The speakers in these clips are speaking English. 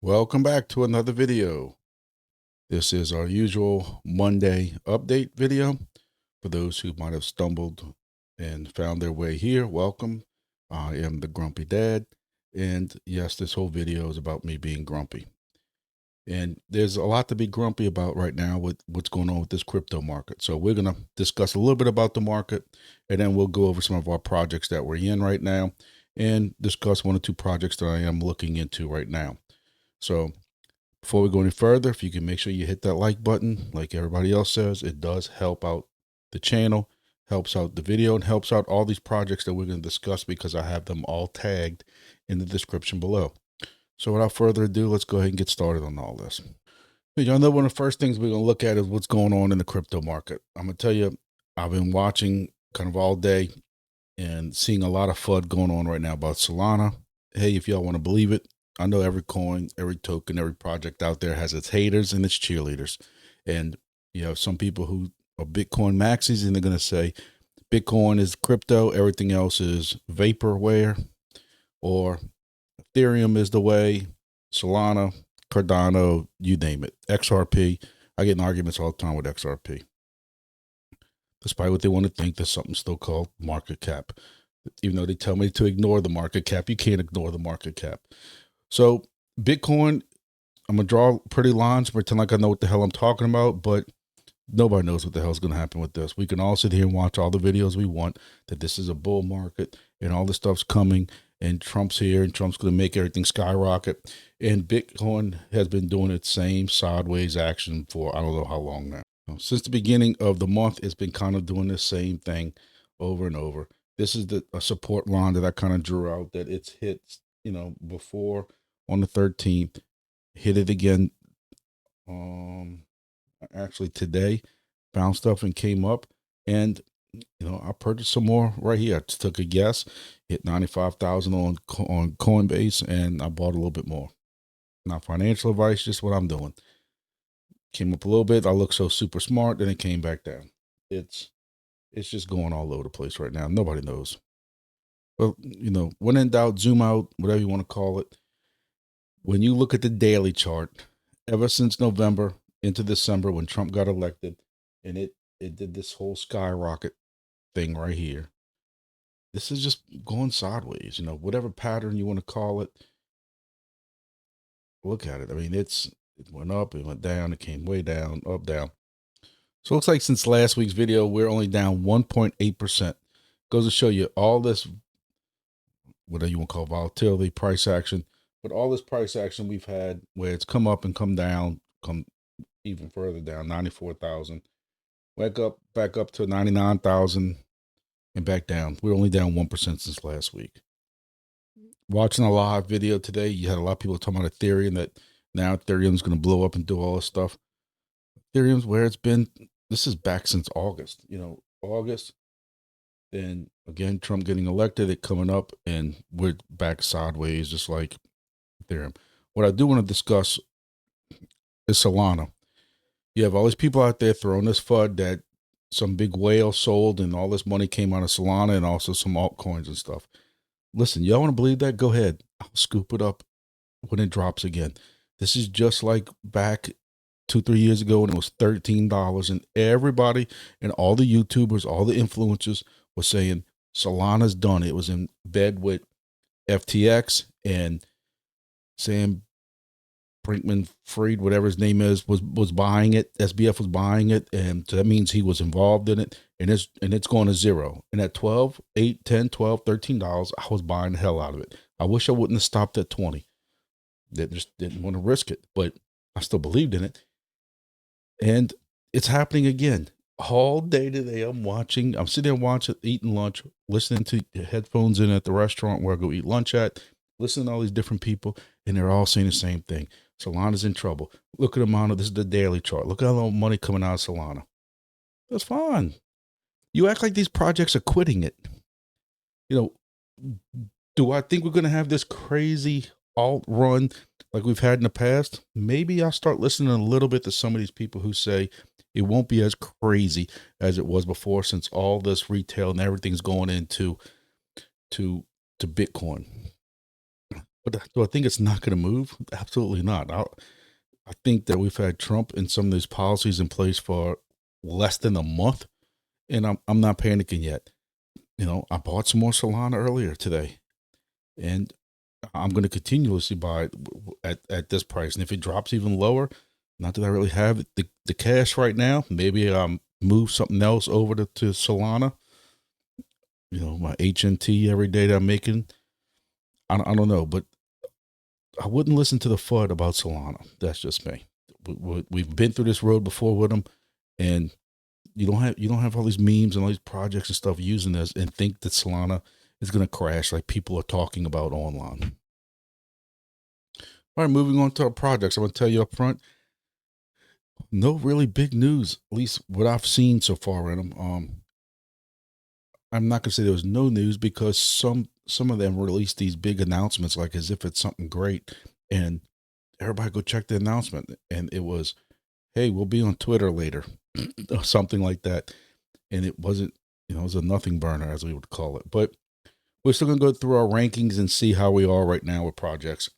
Welcome back to another video. This is our usual Monday update video. For those who might have stumbled and found their way here, welcome. I am the Grumpy Dad, and yes, this whole video is about me being grumpy. And there's a lot to be grumpy about right now with what's going on with this crypto market. So we're going to discuss a little bit about the market, and then we'll go over some of our projects that we're in right now and discuss one or two projects that I am looking into right now. So before we go any further, if you can make sure you hit that like button, like everybody else says, it does help out the channel, helps out the video, and helps out all these projects that we're going to discuss because I have them all tagged in the description below. So without further ado, let's go ahead and get started on all this. Y'all know one of the first things we're going to look at is what's going on in the crypto market. I'm going to tell you, I've been watching kind of all day and seeing a lot of FUD going on right now about Solana. Hey, if y'all want to believe it, I know every coin, every token, every project out there has its haters and its cheerleaders. And you have some people who are Bitcoin maxis, and they're going to say Bitcoin is crypto, everything else is vaporware, or Ethereum is the way, Solana, Cardano, you name it, XRP. I get in arguments all the time with XRP. Despite what they want to think, there's something still called market cap. Even though they tell me to ignore the market cap, you can't ignore the market cap. So Bitcoin, I'm going to draw pretty lines, pretend like I know what the hell I'm talking about, but nobody knows what the hell is going to happen with this. We can all sit here and watch all the videos we want, that this is a bull market and all this stuff's coming and Trump's here and Trump's going to make everything skyrocket. And Bitcoin has been doing its same sideways action for I don't know how long now. Since the beginning of the month, it's been kind of doing the same thing over and over. This is a support line that I kind of drew out that it's hit, before on the 13th, hit it again. Actually today, found stuff and came up, and I purchased some more right here. I just took a guess, hit 95,000 on Coinbase, and I bought a little bit more. Not financial advice, just what I'm doing. Came up a little bit. I look so super smart, then it came back down. It's just going all over the place right now. Nobody knows. Well, when in doubt, zoom out, whatever you want to call it. When you look at the daily chart, ever since November into December when Trump got elected, and it did this whole skyrocket thing right here. This is just going sideways, whatever pattern you want to call it. Look at it. I mean, it went up, it went down, it came way down, up, down. So it looks like since last week's video, we're only down 1.8%. Goes to show you all this, whatever you want to call volatility, price action, but all this price action we've had where it's come up and come down, come even further down, 94,000, back up to 99,000 and back down. We're only down 1% since last week. Watching a live video today, you had a lot of people talking about Ethereum, that now Ethereum's going to blow up and do all this stuff. Ethereum's where it's been. This is back since August, August. Then again, Trump getting elected, it coming up, and we're back sideways, just like Ethereum. What I do want to discuss is Solana. You have all these people out there throwing this FUD that some big whale sold and all this money came out of Solana and also some altcoins and stuff. Listen, y'all want to believe that? Go ahead. I'll scoop it up when it drops again. This is just like back 2-3 years ago when it was $13 and everybody and all the YouTubers, all the influencers were saying Solana's done. It was in bed with FTX, and Sam Brinkman-Fried, whatever his name is, was buying it. SBF was buying it, and so that means he was involved in it, and it's going to zero. And at $12, $8, $10, $12, $13, I was buying the hell out of it. I wish I wouldn't have stopped at 20. That just didn't want to risk it, but I still believed in it. And it's happening again. All day today, I'm sitting there watching, eating lunch, listening to headphones in at the restaurant where I go eat lunch at, listening to all these different people, and they're all saying the same thing. Solana's in trouble. Look at the amount of, this is the daily chart. Look at all the money coming out of Solana. That's fine. You act like these projects are quitting it. Do I think we're going to have this crazy alt run like we've had in the past? Maybe I'll start listening a little bit to some of these people who say it won't be as crazy as it was before, since all this retail and everything's going into to Bitcoin. But do I think it's not going to move? Absolutely not. I think that we've had Trump and some of these policies in place for less than a month, and I'm not panicking yet. You know, I bought some more Solana earlier today, and I'm going to continuously buy it at this price. And if it drops even lower, not that I really have the cash right now, maybe move something else over to Solana. You know, my HNT every day that I'm making. I don't know, but I wouldn't listen to the FUD about Solana. That's just me. We've been through this road before with them, and you don't have all these memes and all these projects and stuff using this and think that Solana is going to crash like people are talking about online. All right, moving on to our projects. I'm going to tell you up front, no really big news, at least what I've seen so far in them. I'm not going to say there was no news because some of them released these big announcements like as if it's something great, and everybody go check the announcement, and it was, hey, we'll be on Twitter later, or something like that. And it wasn't, you know, it was a nothing burner, as we would call it. But we're still going to go through our rankings and see how we are right now with projects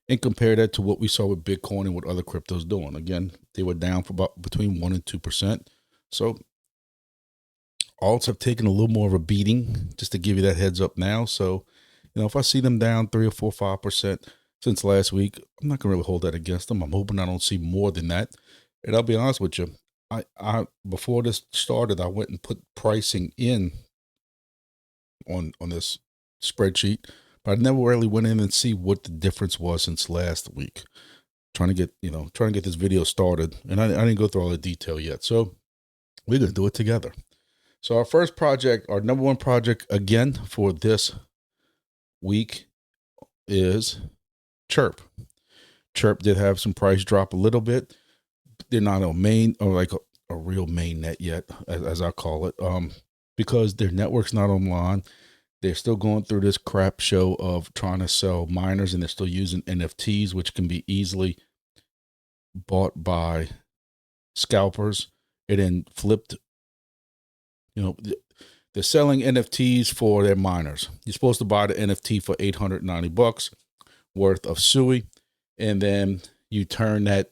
and compare that to what we saw with Bitcoin and what other cryptos doing. Again, they were down for about between 1% and 2%. So alts have taken a little more of a beating, just to give you that heads up now. So, you know, if I see them down 3 or 4, 5% since last week, I'm not going to really hold that against them. I'm hoping I don't see more than that. And I'll be honest with you, I before this started, I went and put pricing in on this spreadsheet, but I never really went in and see what the difference was since last week. Trying to get this video started, and I didn't go through all the detail yet. So we're going to do it together. So our first project, our number one project again for this week is Chirp. Chirp did have some price drop a little bit. They're not a main or like a real main net yet, as I call it, because their network's not online. They're still going through this crap show of trying to sell miners, and they're still using NFTs, which can be easily bought by scalpers and then flipped. You know, they're selling NFTs for their miners. You're supposed to buy the NFT for $890 worth of SUI, and then you turn that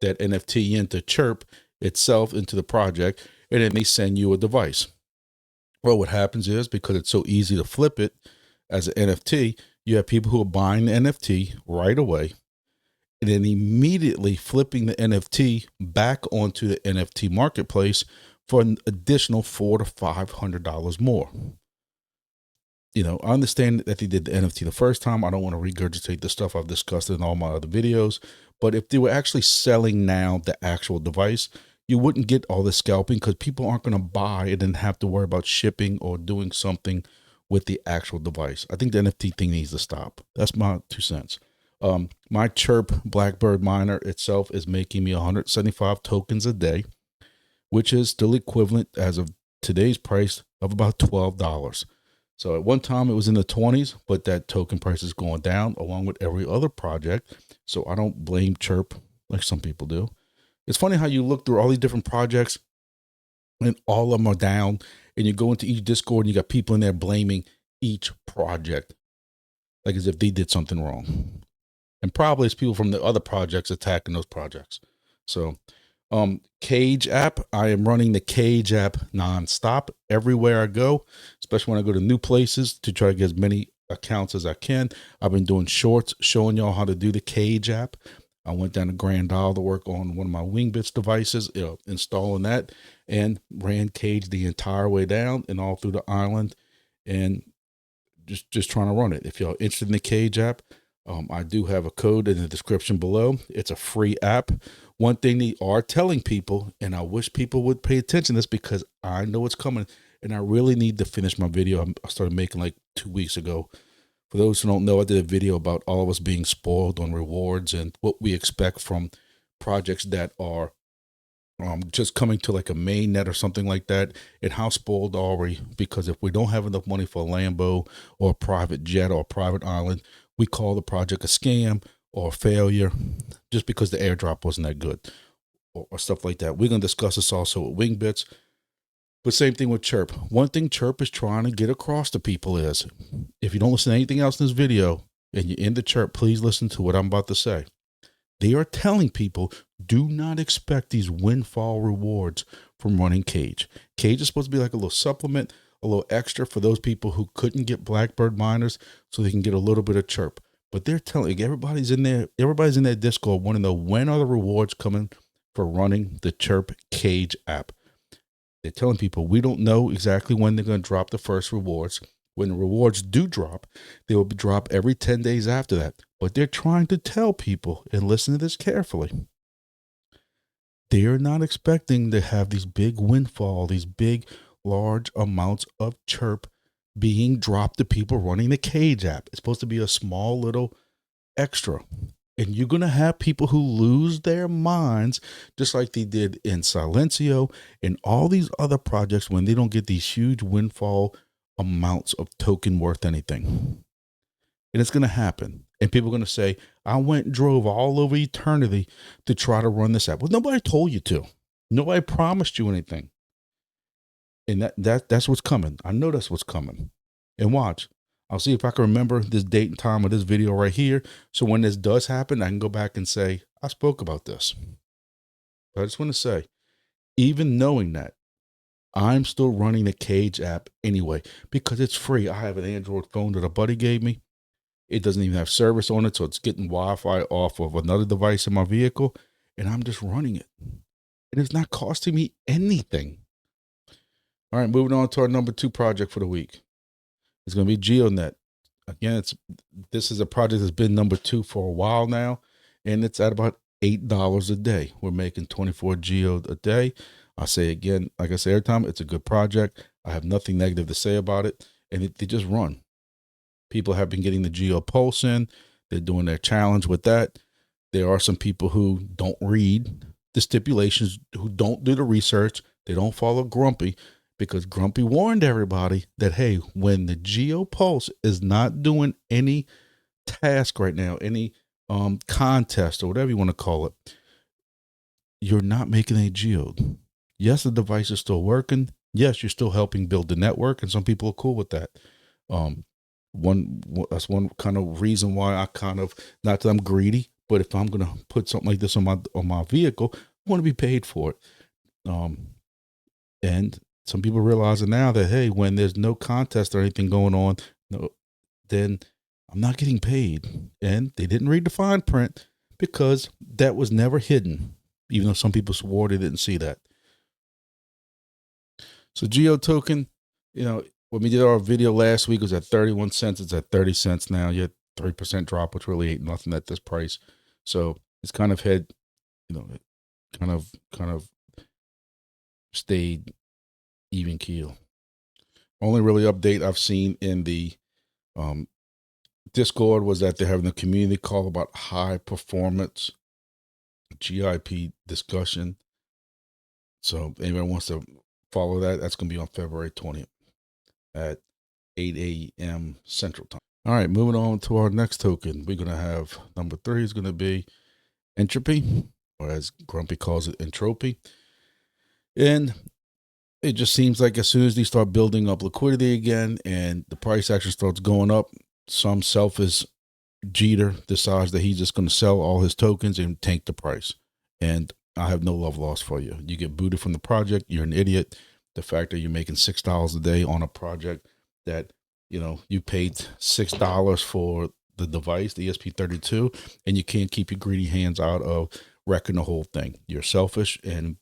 NFT into Chirp itself, into the project, and then they send you a device. Well, what happens is, because it's so easy to flip it as an NFT, you have people who are buying the NFT right away and then immediately flipping the NFT back onto the NFT marketplace for an additional $400 to $500 more. You know, I understand that they did the NFT the first time. I don't want to regurgitate the stuff I've discussed in all my other videos, but if they were actually selling now the actual device, you wouldn't get all this scalping, because people aren't going to buy it and have to worry about shipping or doing something with the actual device. I think the NFT thing needs to stop. That's my 2 cents. My Chirp Blackbird miner itself is making me 175 tokens a day, which is still equivalent as of today's price of about $12. So at one time it was in the 20s, but that token price is going down along with every other project. So I don't blame Chirp like some people do. It's funny how you look through all these different projects and all of them are down, and you go into each Discord and you got people in there blaming each project, like as if they did something wrong. And probably it's people from the other projects attacking those projects. So Kage app, I am running the Kage app nonstop everywhere I go, especially when I go to new places, to try to get as many accounts as I can. I've been doing shorts showing y'all how to do the Kage app. I went down to Grand Isle to work on one of my Wingbits devices, installing that, and ran Kage the entire way down and all through the island, and just trying to run it. If y'all interested in the Kage app, I do have a code in the description below. It's a free app. One thing they are telling people, and I wish people would pay attention to this because I know it's coming, and I really need to finish my video I started making like 2 weeks ago. For those who don't know, I did a video about all of us being spoiled on rewards and what we expect from projects that are just coming to like a main net or something like that, and how spoiled are we? Because if we don't have enough money for a Lambo or a private jet or a private island, we call the project a scam or a failure just because the airdrop wasn't that good, or stuff like that. We're going to discuss this also with Wingbits. But same thing with Chirp. One thing Chirp is trying to get across to people is, if you don't listen to anything else in this video, and you're in the chirp, please listen to what I'm about to say. They are telling people, do not expect these windfall rewards from running Kage. Kage is supposed to be like a little supplement, a little extra for those people who couldn't get Blackbird miners so they can get a little bit of chirp. But they're telling, everybody's in their Discord want to know, when are the rewards coming for running the Chirp Kage app? They're telling people, we don't know exactly when they're going to drop the first rewards. When the rewards do drop, they will be dropped every 10 days after that. But they're trying to tell people, and listen to this carefully, they're not expecting to have these big windfall, these big, large amounts of chirp being dropped to people running the Kage app. It's supposed to be a small little extra. And you're going to have people who lose their minds, just like they did in Silencio and all these other projects, when they don't get these huge windfall amounts of token worth anything. And it's going to happen. And people are going to say, I went and drove all over eternity to try to run this app. Well, nobody told you to. Nobody promised you anything. And that's what's coming. I know that's what's coming. And watch. I'll see if I can remember this date and time of this video right here. So when this does happen, I can go back and say, I spoke about this. But I just want to say, even knowing that, I'm still running the Kage app anyway, because it's free. I have an Android phone that a buddy gave me. It doesn't even have service on it, so it's getting Wi-Fi off of another device in my vehicle, and I'm just running it. And it's not costing me anything. All right, moving on to our number 2 project for the week. It's going to be GEODNET. Again, this is a project that's been number 2 for a while now, and it's at about $8 a day. We're making 24 Geo a day. I say again, like I say every time, it's a good project. I have nothing negative to say about it, and they just run. People have been getting the Geo Pulse in. They're doing their challenge with that. There are some people who don't read the stipulations, who don't do the research. They don't follow Grumpy, because Grumpy warned everybody that, hey, when the Geo Pulse is not doing any task right now, any contest or whatever you want to call it, you're not making a geode. Yes, the device is still working. Yes, you're still helping build the network, and some people are cool with that. That's one kind of reason why I kind of, not that I'm greedy, but if I'm going to put something like this on my vehicle, I want to be paid for it. And some people realizing now that, hey, when there's no contest or anything going on, then I'm not getting paid. And they didn't read the fine print, because that was never hidden, even though some people swore they didn't see that. So Geo token, when we did our video last week, it was at 31 cents. It's at 30 cents now. You had 3% drop, which really ain't nothing at this price. So it's kind of kind of stayed even keel. Only really update I've seen in the Discord was that they're having a community call about high performance GIP discussion. So if anyone wants to follow that, that's going to be on February 20th at 8 a.m. Central Time. All right, moving on to our next token. We're going to have number 3 is going to be Entropy, or as Grumpy calls it, Entropy. And it just seems like as soon as they start building up liquidity again and the price actually starts going up, some selfish Jeter decides that he's just going to sell all his tokens and tank the price. And I have no love lost for you. You get booted from the project. You're an idiot. The fact that you're making $6 a day on a project that, you paid $6 for the device, the ESP32, and you can't keep your greedy hands out of wrecking the whole thing. You're selfish, and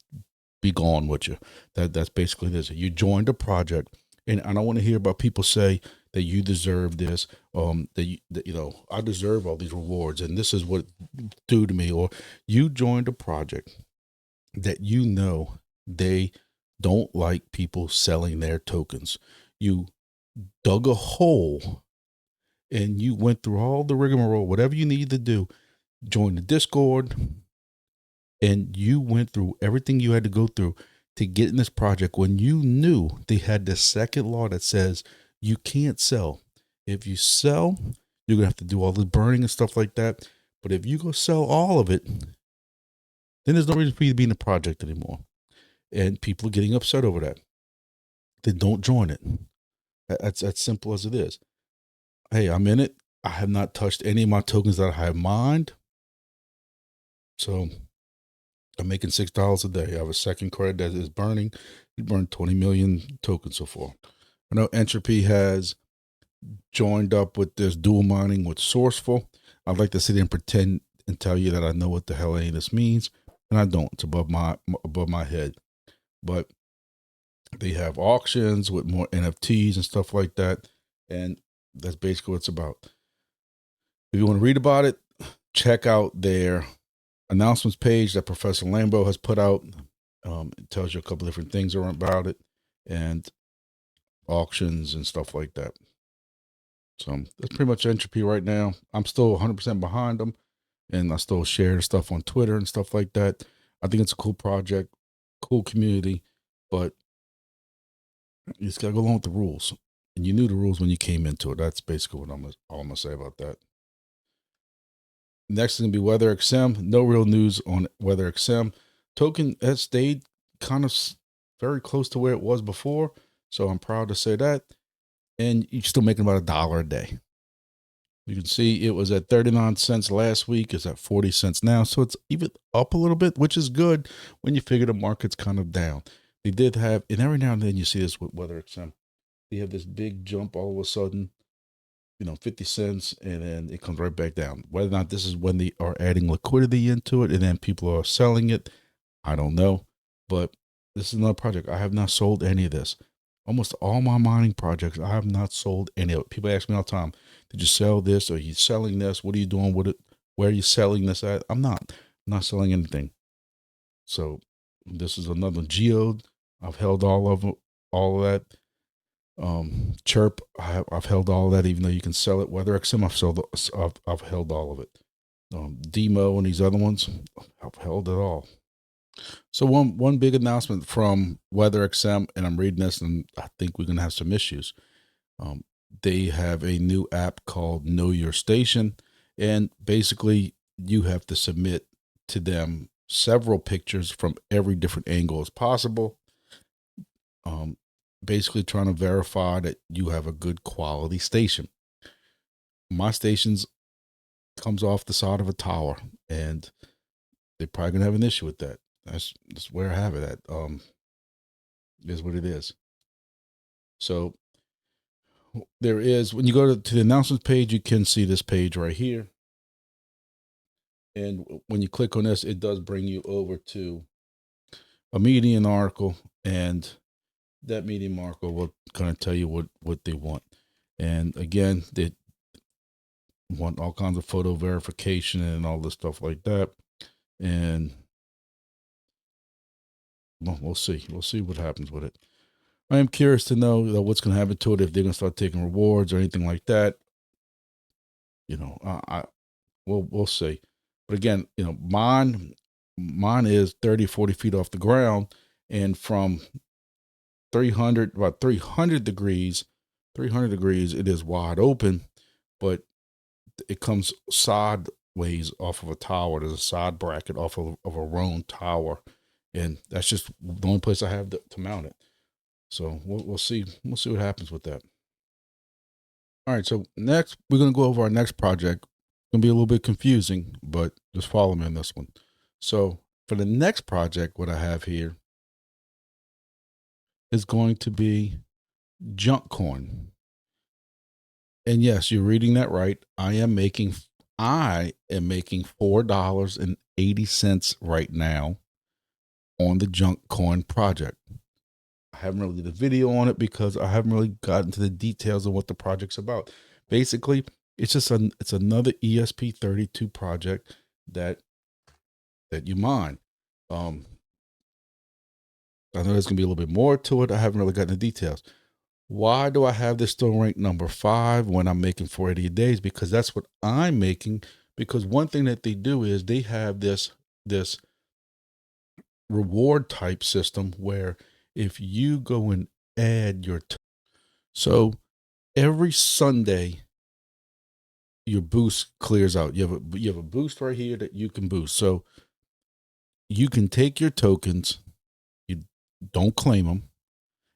be gone with you. That's basically this. You joined a project, and I don't want to hear about people say that you deserve this, that I deserve all these rewards, and this is what due to me. Or you joined a project that they don't like people selling their tokens. You dug a hole, and you went through all the rigmarole, whatever you need to do, join the Discord, and you went through everything you had to go through to get in this project when you knew they had the second law that says you can't sell. If you sell, you're going to have to do all the burning and stuff like that. But if you go sell all of it, then there's no reason for you to be in the project anymore. And people are getting upset over that. Then don't join it. That's as simple as it is. Hey, I'm in it. I have not touched any of my tokens that I have mined. So I'm making $6 a day. I have a second credit that is burning. We burned 20 million tokens so far. I know Entropy has joined up with this dual mining with Sourceful. I'd like to sit here and pretend and tell you that I know what the hell any of this means, and I don't. It's above my head. But they have auctions with more NFTs and stuff like that, and that's basically what it's about. If you want to read about it, check out their announcements page that Professor Lambo has put out. It tells you a couple different things about it and auctions and stuff like that. So that's pretty much Entropy right now. I'm still 100% behind them, and I still share stuff on Twitter and stuff like that. I think it's a cool project, cool community, but you just gotta go along with the rules. And you knew the rules when you came into it. That's basically what all I'm gonna say about that. Next is gonna be WeatherXM. No real news on WeatherXM. Token has stayed kind of very close to where it was before, so I'm proud to say that. And you're still making about $1 a day. You can see it was at 39 cents last week. It's at 40 cents now, so it's even up a little bit, which is good when you figure the market's kind of down. They did have, and every now and then you see this with WeatherXM. They have this big jump all of a sudden, 50 cents, and then it comes right back down. Whether or not this is when they are adding liquidity into it and then people are selling it, I don't know. But this is another project. I have not sold any of this. Almost all my mining projects, I have not sold any of it. People ask me all the time, did you sell this? Are you selling this? What are you doing with it? Where are you selling this at? I'm not selling anything. So this is another Geode. I've held all of that. Chirp, I've held all of that, even though you can sell it. WeatherXM, I've held all of it. DIMO and these other ones, I've held it all. So one big announcement from WeatherXM, and I'm reading this, and I think we're gonna have some issues. They have a new app called Know Your Station, and basically you have to submit to them several pictures from every different angle as possible. Basically trying to verify that you have a good quality station. My station's comes off the side of a tower, and they're probably gonna have an issue with that. That's where I have it at. Is what it is. So there is, when you go to the announcements page, you can see this page right here. And when you click on this, it does bring you over to a Medium article, and that Medium article will kind of tell you what they want. And again, they want all kinds of photo verification and all this stuff like that. And well, we'll see. We'll see what happens with it. I am curious to know what's going to happen to it, if they're going to start taking rewards or anything like that. We'll see. But again, mine is 30, 40 feet off the ground, and from about 300 degrees, it is wide open, but it comes sideways off of a tower. There's a side bracket off of a round tower, and that's just the only place I have to mount it. So we'll see. We'll see what happens with that. All right. So next, we're going to go over our next project. It's going to be a little bit confusing, but just follow me on this one. So for the next project, what I have here is going to be Junkcoin. And yes, you're reading that right. I am making $4.80 right now on the Junkcoin project. I haven't really did a video on it because I haven't really gotten to the details of what the project's about. Basically, it's just it's another ESP32 project that you mine. I know there's gonna be a little bit more to it. I haven't really gotten the details. Why do I have this still ranked number 5 when I'm making 480 a day? Because that's what I'm making. Because one thing that they do is they have this reward type system where if you go and add your so every Sunday your boost clears out. You have a boost right here that you can boost. So you can take your tokens, you don't claim them,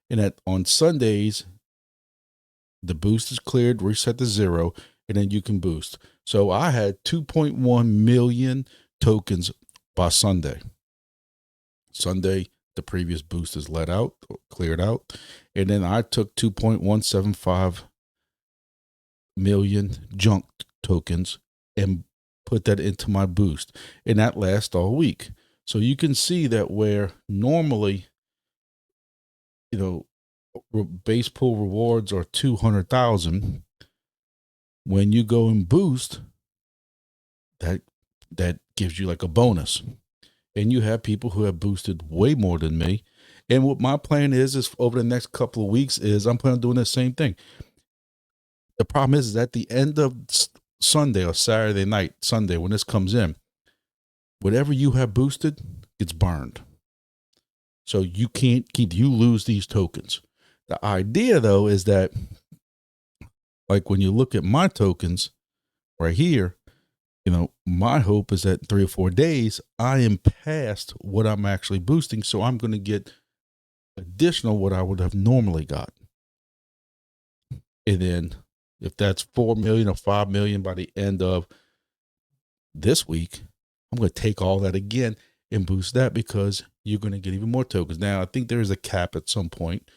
and on Sundays the boost is cleared, reset to 0, and then you can boost. So I had 2.1 million tokens by Sunday. Sunday, the previous boost is let out, cleared out, and then I took 2.175 million junk tokens and put that into my boost, and that lasts all week. So you can see that where normally, you know, base pool rewards are 200,000, when you go and boost, that gives you like a bonus. And you have people who have boosted way more than me. And what my plan is over the next couple of weeks is I'm planning on doing the same thing. The problem is at the end of Sunday or Saturday night, Sunday, when this comes in, whatever you have boosted gets burned. So you can't you lose these tokens. The idea though is that, like when you look at my tokens right here, you know, my hope is that 3 or 4 days, I am past what I'm actually boosting. So I'm going to get additional what I would have normally got. And then if that's 4 million or 5 million by the end of this week, I'm going to take all that again and boost that, because you're going to get even more tokens. Now, I think there is a cap at some point,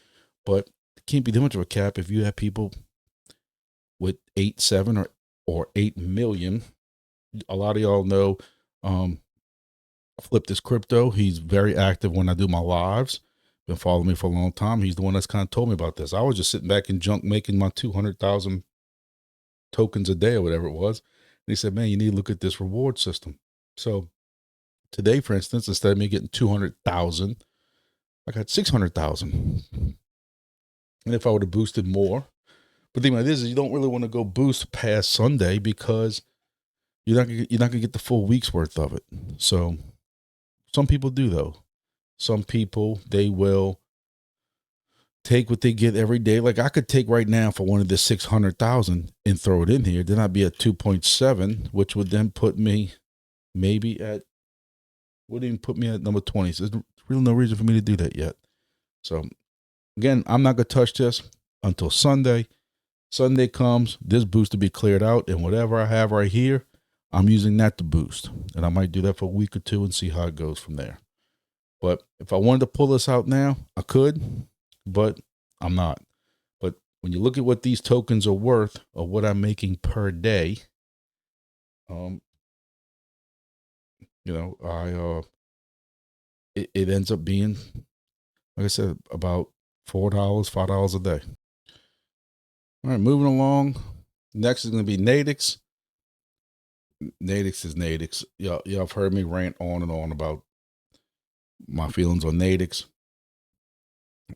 but it can't be too much of a cap if you have people with 8, 7, or 8 million. A lot of y'all know Flip This Crypto. He's very active when I do my lives. Been following me for a long time. He's the one that's kind of told me about this. I was just sitting back in junk making my 200,000 tokens a day or whatever it was. And he said, man, you need to look at this reward system. So today, for instance, instead of me getting 200,000, I got 600,000. And if I would have boosted more, but the thing about this is you don't really want to go boost past Sunday, because you're not gonna get the full week's worth of it. So some people do though. Some people, they will take what they get every day. Like I could take right now for one of the 600,000 and throw it in here. Then I'd be at 2.7, which would then put me maybe at, wouldn't even put me at number 20. So there's really no reason for me to do that yet. So again, I'm not gonna touch this until Sunday. Sunday comes, this boost to be cleared out, and whatever I have right here, I'm using that to boost. And I might do that for a week or two and see how it goes from there. But if I wanted to pull this out now, I could, but I'm not. But when you look at what these tokens are worth, or what I'm making per day, you know, it ends up being, like I said, about $4, $5 a day. All right, moving along. Next is going to be NATIX. NATIX is NATIX. Y'all have heard me rant on and on about my feelings on NATIX.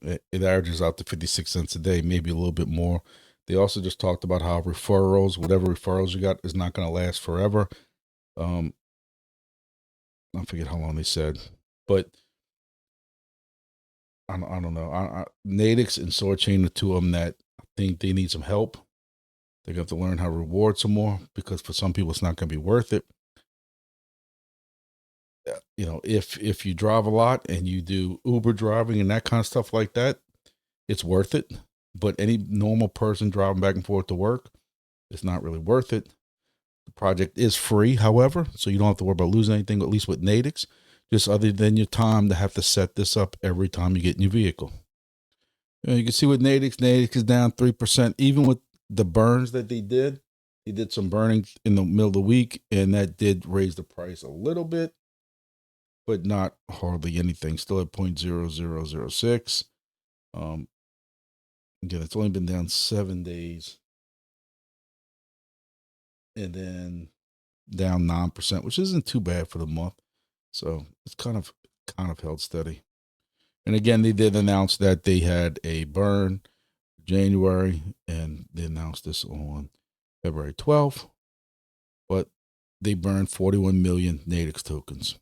It averages out to 56 cents a day, maybe a little bit more. They also just talked about how referrals, whatever referrals you got, is not going to last forever. I forget how long they said, but I don't know. NATIX and Soarchain are two of them that I think they need some help. They have to learn how to reward some more, because for some people, it's not going to be worth it. You know, if you drive a lot and you do Uber driving and that kind of stuff like that, it's worth it. But any normal person driving back and forth to work, it's not really worth it. The project is free, however, so you don't have to worry about losing anything, at least with NATIX, just other than your time to have to set this up every time you get in your vehicle. You can see with NATIX is down 3%, even with the burns that they did. He did some burning in the middle of the week, and that did raise the price a little bit, but not hardly anything. Still at 0.0006. Again, it's only been down 7 days, and then down 9%, which isn't too bad for the month. So it's kind of held steady. And again, they did announce that they had a burn January, and they announced this on February 12th, but they burned 41 million NATIX tokens.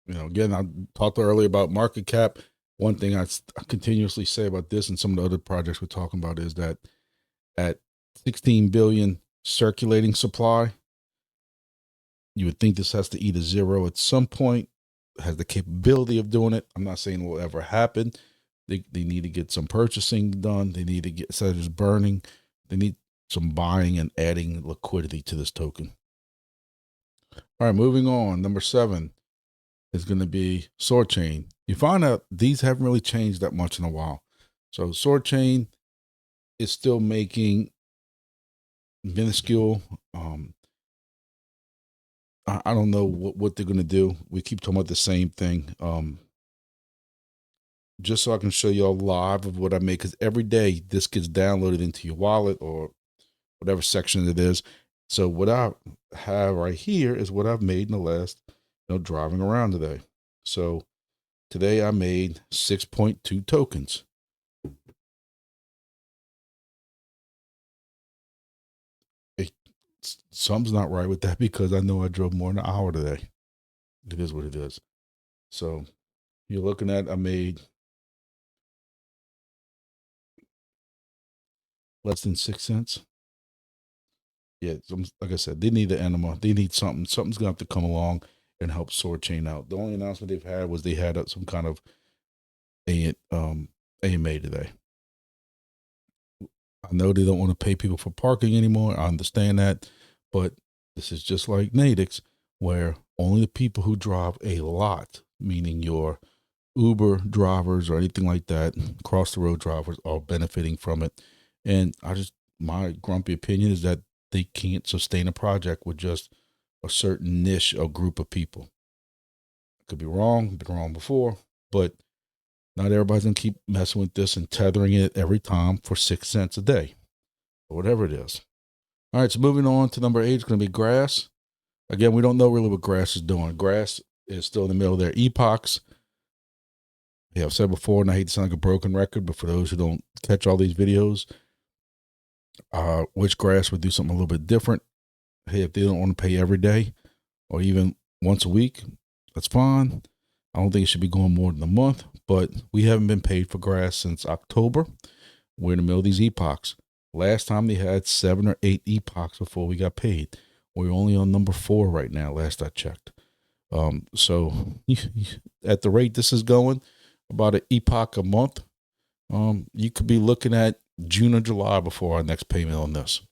You know, again, I talked earlier about market cap. One thing I continuously say about this and some of the other projects we're talking about is that at 16 billion circulating supply, you would think this has to eat a zero at some point. It has the capability of doing it. I'm not saying it will ever happen. They need to get some purchasing done. They need to get, instead of just burning, they need some buying and adding liquidity to this token. All right, moving on. Number 7 is going to be Soarchain. You find out these haven't really changed that much in a while. So Soarchain is still making minuscule. I don't know what they're going to do. We keep talking about the same thing. Just so I can show y'all live of what I make, because every day this gets downloaded into your wallet or whatever section it is. So what I have right here is what I've made in the last, driving around today. So today I made 6.2 tokens. Something's not right with that, because I know I drove more than an hour today. It is what it is. So you're looking at, I made less than 6 cents. Yeah, like I said, they need the enema. They need something. Something's gonna have to come along and help Soarchain out. The only announcement they've had was they had some kind of AMA today. I know they don't want to pay people for parking anymore. I understand that, but this is just like NATIX, where only the people who drive a lot, meaning your Uber drivers or anything like that, cross the road drivers, are benefiting from it. And my grumpy opinion is that they can't sustain a project with just a certain niche or group of people. I could be wrong, been wrong before, but not everybody's gonna keep messing with this and tethering it every time for 6 cents a day, or whatever it is. All right, so moving on to number 8 is gonna be Grass. Again, we don't know really what Grass is doing. Grass is still in the middle of their epochs. Yeah, I've said before, and I hate to sound like a broken record, but for those who don't catch all these videos, which Grass would do something a little bit different. Hey, if they don't want to pay every day or even once a week, that's fine. I don't think it should be going more than a month, but we haven't been paid for Grass since October. We're in the middle of these epochs. Last time they had 7 or 8 epochs before we got paid. We're only on number 4 right now, last I checked. So at the rate this is going, about an epoch a month, you could be looking at June or July before our next payment on this.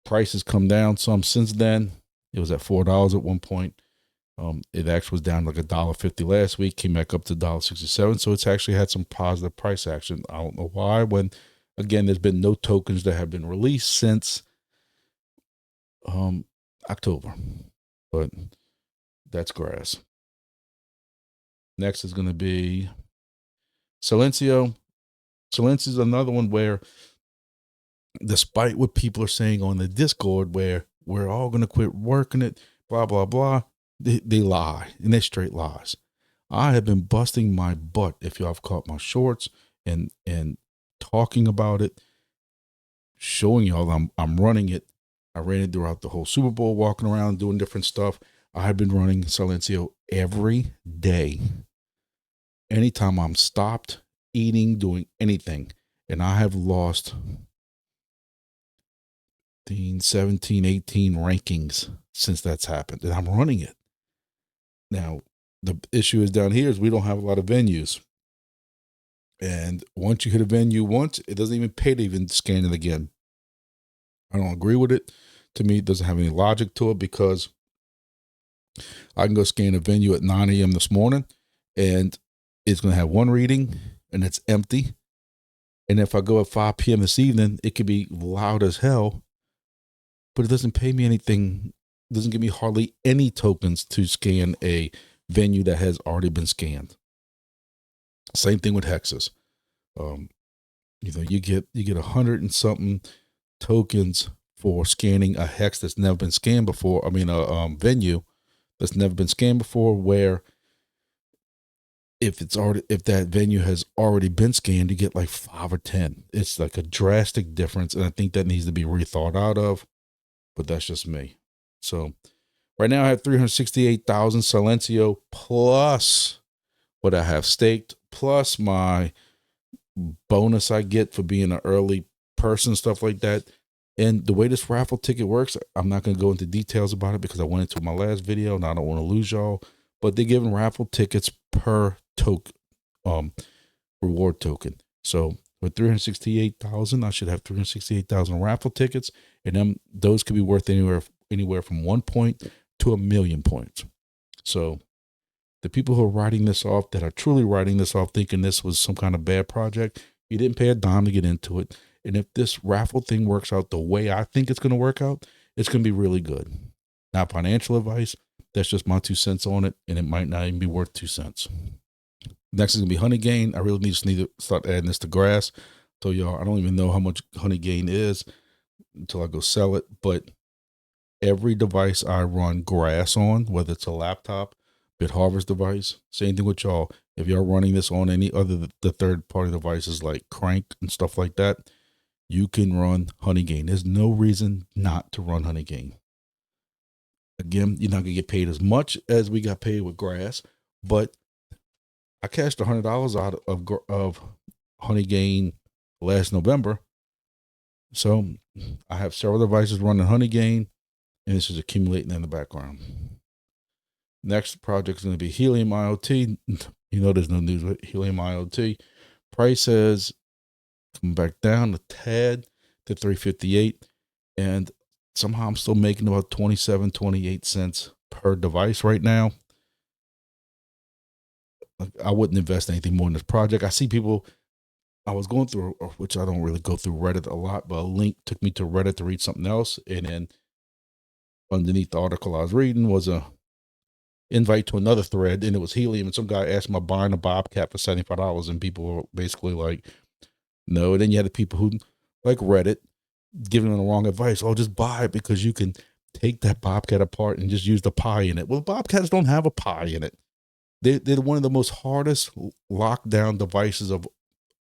Prices come down some since then. It was at $4 at one point. It actually was down like $1.50 last week, came back up to $1.67. So it's actually had some positive price action. I don't know why, when again, there's been no tokens that have been released since October, but that's Grass. Next is going to be Silencio. Silencio is another one where, despite what people are saying on the Discord, where we're all going to quit working it, blah, blah, blah, they lie, and they're straight lies. I have been busting my butt, if y'all have caught my shorts, and talking about it, showing y'all I'm running it. I ran it throughout the whole Super Bowl, walking around, doing different stuff. I have been running Silencio every day. Anytime I'm stopped eating, doing anything, and I have lost 17, 18 rankings since that's happened, and I'm running it. Now, the issue is down here is we don't have a lot of venues. And once you hit a venue once, it doesn't even pay to even scan it again. I don't agree with it. To me, it doesn't have any logic to it, because I can go scan a venue at 9 a.m. this morning, and it's going to have one reading, and it's empty. And if I go at 5 p.m. this evening, it could be loud as hell, but it doesn't pay me anything. It doesn't give me hardly any tokens to scan a venue that has already been scanned. Same thing with hexes. You get 100 and something tokens for scanning a hex that's never been scanned before. I mean, a venue that's never been scanned before, where if that venue has already been scanned, you get like 5 or 10. It's like a drastic difference, and I think that needs to be rethought out of, but that's just me. So right now I have 368,000 Silencio, plus what I have staked, plus my bonus I get for being an early person, stuff like that. And the way this raffle ticket works, I'm not going to go into details about it because I went into my last video and I don't want to lose y'all, but they're giving raffle tickets per reward token. So With 368,000, I should have 368,000 raffle tickets, and then those could be worth anywhere from 1 point to 1,000,000 points. So the people who are writing this off, that are truly writing this off, thinking this was some kind of bad project, you didn't pay a dime to get into it. And if this raffle thing works out the way I think it's going to work out, it's going to be really good. Not financial advice. That's just my 2 cents on it, and it might not even be worth 2 cents. Next is going to be Honeygain. I really need to start adding this to grass. So y'all, I don't even know how much Honeygain is until I go sell it. But every device I run grass on, whether it's a laptop, BitHarvest device, same thing with y'all. If y'all running this on any other the third-party devices like Crank and stuff like that, you can run Honeygain. There's no reason not to run Honeygain. Again, you're not going to get paid as much as we got paid with grass, but I cashed $100 out of Honeygain last November. So I have several devices running Honeygain, and this is accumulating in the background. Next project is going to be Helium IOT. You know, there's no news with Helium IOT. Price has come back down a tad to 358, and somehow I'm still making about 28 cents per device right now. I wouldn't invest anything more in this project. I see people, I was going through, which I don't really go through Reddit a lot, but a link took me to Reddit to read something else. And then underneath the article I was reading was a invite to another thread, and it was Helium. And some guy asked me about buying a Bobcat for $75, and people were basically like, no. And then you had the people who, like Reddit, giving them the wrong advice. Oh, just buy it because you can take that Bobcat apart and just use the pie in it. Well, Bobcats don't have a pie in it. They're one of the most hardest lockdown devices of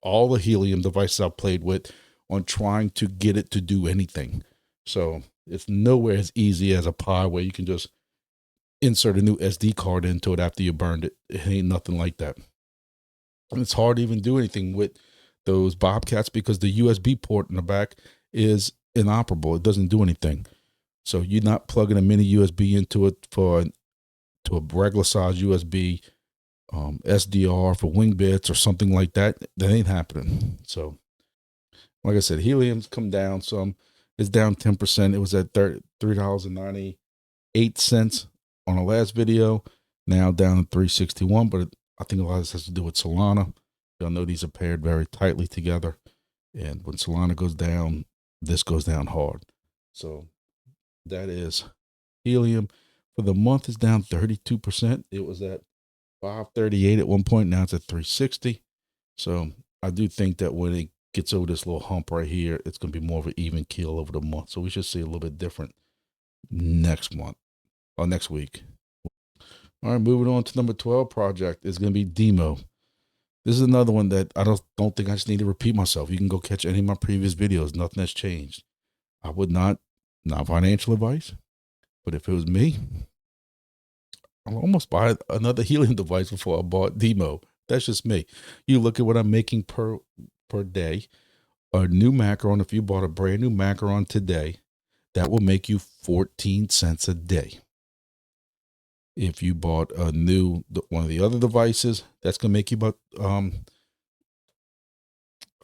all the Helium devices I've played with on trying to get it to do anything. So it's nowhere as easy as a pie where you can just insert a new SD card into it after you burned it. It ain't nothing like that. And it's hard to even do anything with those Bobcats because the USB port in the back is inoperable. It doesn't do anything. So you're not plugging a mini USB into it to a regular size USB SDR for Wingbits or something like that. That ain't happening. So like I said, Helium's come down some. It's down 10%. It was at $3.98 on the last video. Now down to $3.61, but I think a lot of this has to do with Solana. Y'all know these are paired very tightly together. And when Solana goes down, this goes down hard. So that is Helium. For the month, is down 32%. It was at 538 at one point. Now it's at 360. So I do think that when it gets over this little hump right here, it's going to be more of an even keel over the month. So we should see a little bit different next month or next week. All right, moving on to number 12 project is going to be DIMO. This is another one that I don't think I just need to repeat myself. You can go catch any of my previous videos. Nothing has changed. I would not financial advice, but if it was me, I'll almost buy another Helium device before I bought DIMO. That's just me. You look at what I'm making per day. A new Macaron, if you bought a brand new Macaron today, that will make you 14 cents a day. If you bought a new one of the other devices, that's going to make you about, I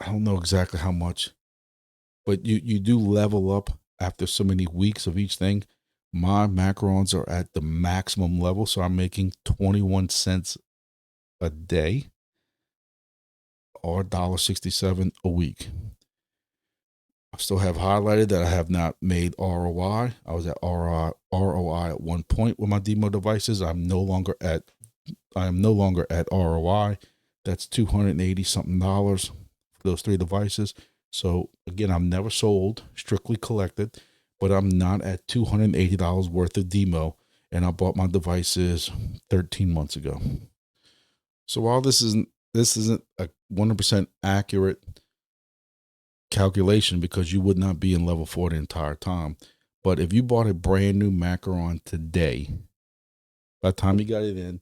don't know exactly how much, but you do level up after so many weeks of each thing. My Macarons are at the maximum level, so I'm making 21 cents a day or $1.67 a week. I still have highlighted that I have not made ROI. I was at ROI at one point with my DIMO devices. I am no longer at ROI. That's $280 something for those 3 devices. So again, I'm never sold, strictly collected, but I'm not at $280 worth of DIMO, and I bought my devices 13 months ago. So while this isn't a 100% accurate calculation, because you would not be in level 4 the entire time, but if you bought a brand new Macaron today, by the time you got it in,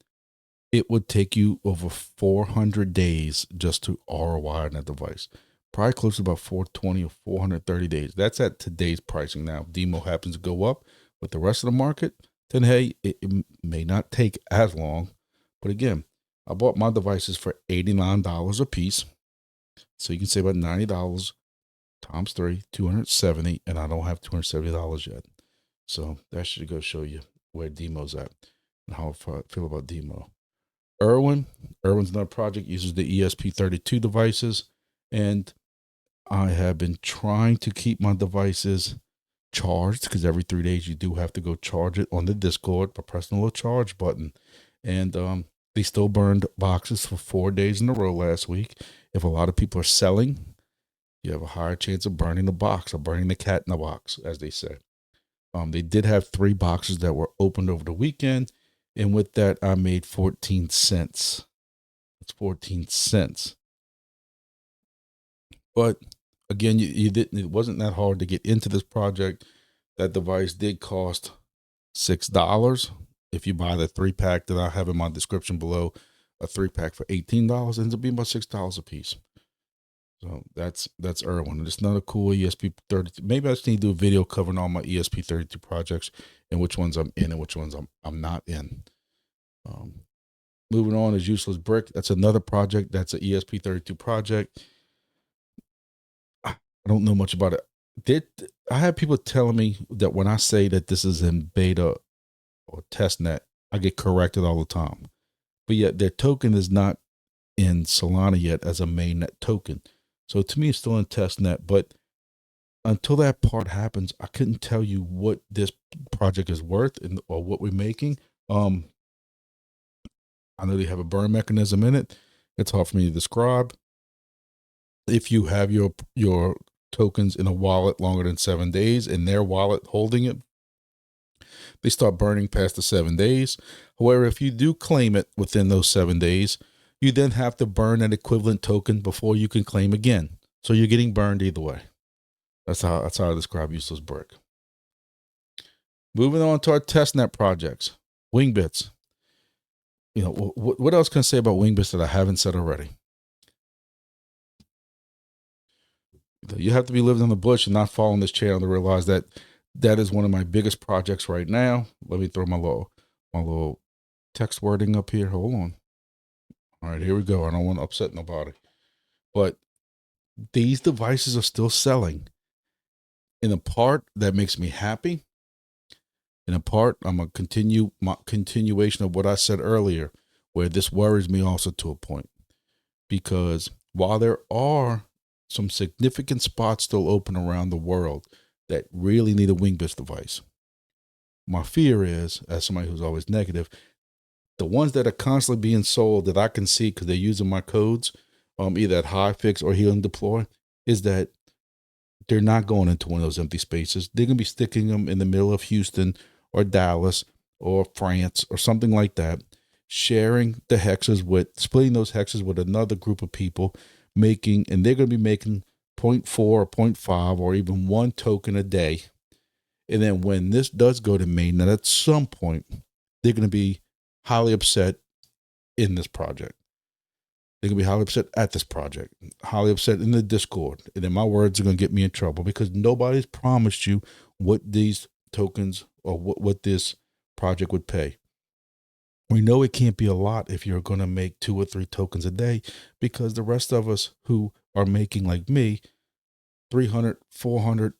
it would take you over 400 days just to ROI on that device. Probably close to about 420 or 430 days. That's at today's pricing. Now, if DIMO happens to go up with the rest of the market, then hey, it may not take as long. But again, I bought my devices for $89 a piece. So you can save about $90 times 3, 270, and I don't have $270 yet. So that should go show you where DIMO's at and how I feel about DIMO. ERWIN's another project, uses the ESP32 devices, and I have been trying to keep my devices charged, because every 3 days you do have to go charge it on the Discord by pressing a little charge button. And they still burned boxes for 4 days in a row last week. If a lot of people are selling, you have a higher chance of burning the box, or burning the cat in the box, as they say. They did have 3 boxes that were opened over the weekend, and with that, I made 14 cents. That's 14 cents. But again, you didn't. It wasn't that hard to get into this project. That device did cost $6. If you buy the 3-pack that I have in my description below, a 3-pack for $18 ends up being about $6 a piece. So that's ERWIN. It's not a cool ESP32. Maybe I just need to do a video covering all my ESP32 projects and which ones I'm in and which ones I'm not in. Moving on is Useless Brick. That's another project. That's an ESP32 project. I don't know much about it. I have people telling me that when I say that this is in beta or testnet, I get corrected all the time. But yet their token is not in Solana yet as a mainnet token. So to me, it's still in testnet. But until that part happens, I couldn't tell you what this project is worth or what we're making. I know they have a burn mechanism in it. It's hard for me to describe. If you have your tokens in a wallet longer than 7 days, in their wallet holding it, they start burning past the 7 days. However, if you do claim it within those 7 days, you then have to burn an equivalent token before you can claim again. So you're getting burned either way. That's how I describe Useless Brick. Moving on to our testnet projects. Wingbits. You know, what else can I say about Wingbits that I haven't said already? You have to be living in the bush and not following this channel to realize that that is one of my biggest projects right now. Let me throw my little text wording up here. Hold on. All right, here we go. I don't want to upset nobody. But these devices are still selling. In a part that makes me happy. In a part, I'm going to continue my continuation of what I said earlier, where this worries me also to a point. Because while there are some significant spots still open around the world that really need a Wingbits device, my fear is, as somebody who's always negative, the ones that are constantly being sold that I can see because they're using my codes, either at HiFix or Helium Deploy, is that they're not going into one of those empty spaces. They're going to be sticking them in the middle of Houston or Dallas or France or something like that, sharing the hexes splitting those hexes with another group of people, and they're going to be making 0.4 or 0.5 or even 1 token a day. And then when this does go to mainnet, at some point, they're going to be highly upset in this project. They're going to be highly upset at this project, highly upset in the Discord. And then my words are going to get me in trouble because nobody's promised you what these tokens or what this project would pay. We know it can't be a lot if you're going to make 2 or 3 tokens a day, because the rest of us who are making, like me, 300, 400,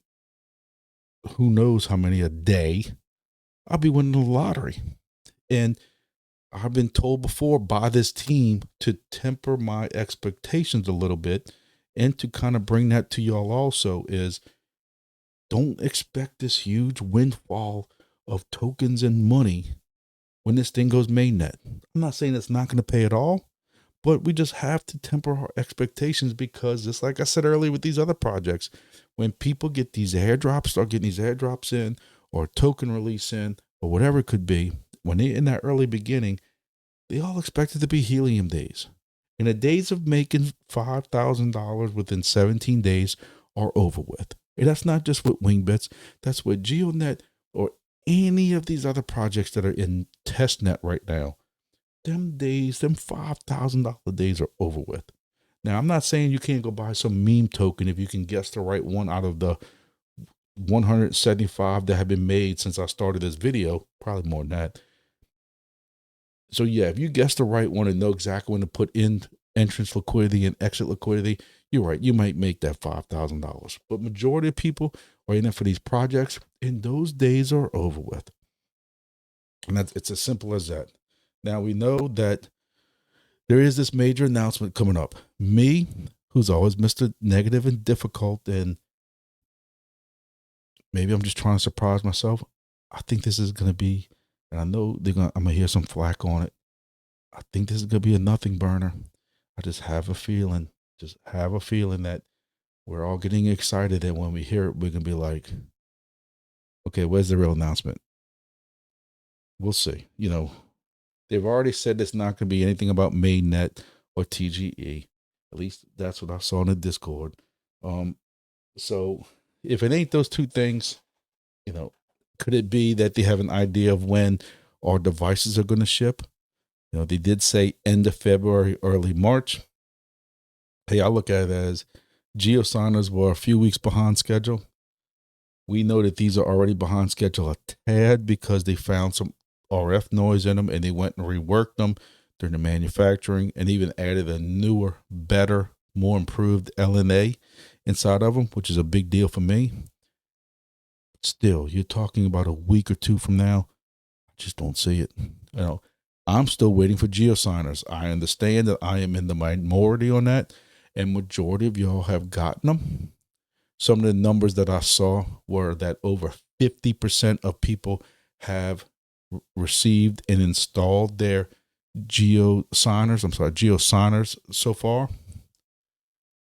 who knows how many a day, I'll be winning the lottery. And I've been told before by this team to temper my expectations a little bit, and to kind of bring that to y'all also, is don't expect this huge windfall of tokens and money when this thing goes mainnet. I'm not saying it's not going to pay at all, but we just have to temper our expectations, because just like I said earlier with these other projects, when people get these airdrops, start getting these airdrops in, or token release in, or whatever it could be, when they're in that early beginning, they all expect it to be helium days. And the days of making $5,000 within 17 days are over with. And that's not just with Wingbits. That's with GeoDNet or any of these other projects that are in testnet right now. Them days, them $5,000 days are over with. Now, I'm not saying you can't go buy some meme token if you can guess the right one out of the 175 that have been made since I started this video, probably more than that. So yeah, if you guess the right one and know exactly when to put in entrance liquidity and exit liquidity, you're right. You might make that $5,000, but majority of people are in it for these projects, and those days are over with. And it's as simple as that. Now we know that there is this major announcement coming up. Me, who's always Mr. Negative and difficult, and maybe I'm just trying to surprise myself. I think this is going to be, and I know I'm going to hear some flack on it. I think this is going to be a nothing burner. I just have a feeling that we're all getting excited. And when we hear it, we're going to be like, okay, where's the real announcement? We'll see. You know, they've already said it's not going to be anything about mainnet or TGE. At least that's what I saw in the Discord. So if it ain't those two things, you know, could it be that they have an idea of when our devices are going to ship? You know, they did say end of February, early March. Hey, I look at it as geosigners were a few weeks behind schedule. We know that these are already behind schedule a tad because they found some RF noise in them and they went and reworked them during the manufacturing and even added a newer, better, more improved LNA inside of them, which is a big deal for me. Still, you're talking about a week or two from now. I just don't see it. You know, I'm still waiting for geosigners. I understand that I am in the minority on that, and majority of y'all have gotten them. Some of the numbers that I saw were that over 50% of people have received and installed their geosigners so far.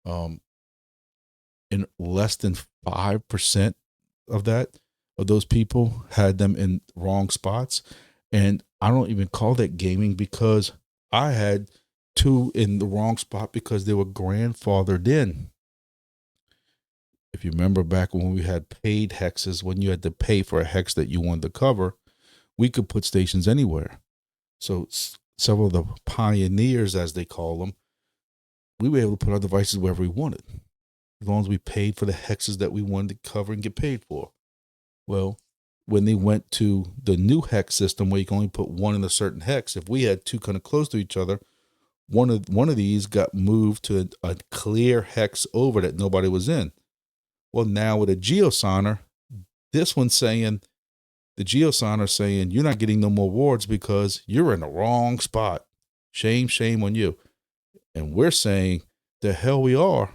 And less than 5% of those people had them in wrong spots. And I don't even call that gaming because I had 2 in the wrong spot because they were grandfathered in. If you remember back when we had paid hexes, when you had to pay for a hex that you wanted to cover, we could put stations anywhere. So several of the pioneers, as they call them, we were able to put our devices wherever we wanted, as long as we paid for the hexes that we wanted to cover and get paid for. Well, when they went to the new hex system where you can only put 1 in a certain hex, if we had 2 kind of close to each other, one of these got moved to a clear hex over that nobody was in. Well, now with a geosigner, this one's saying, the geosigner saying, you're not getting no more rewards because you're in the wrong spot. Shame, shame on you. And we're saying, the hell we are.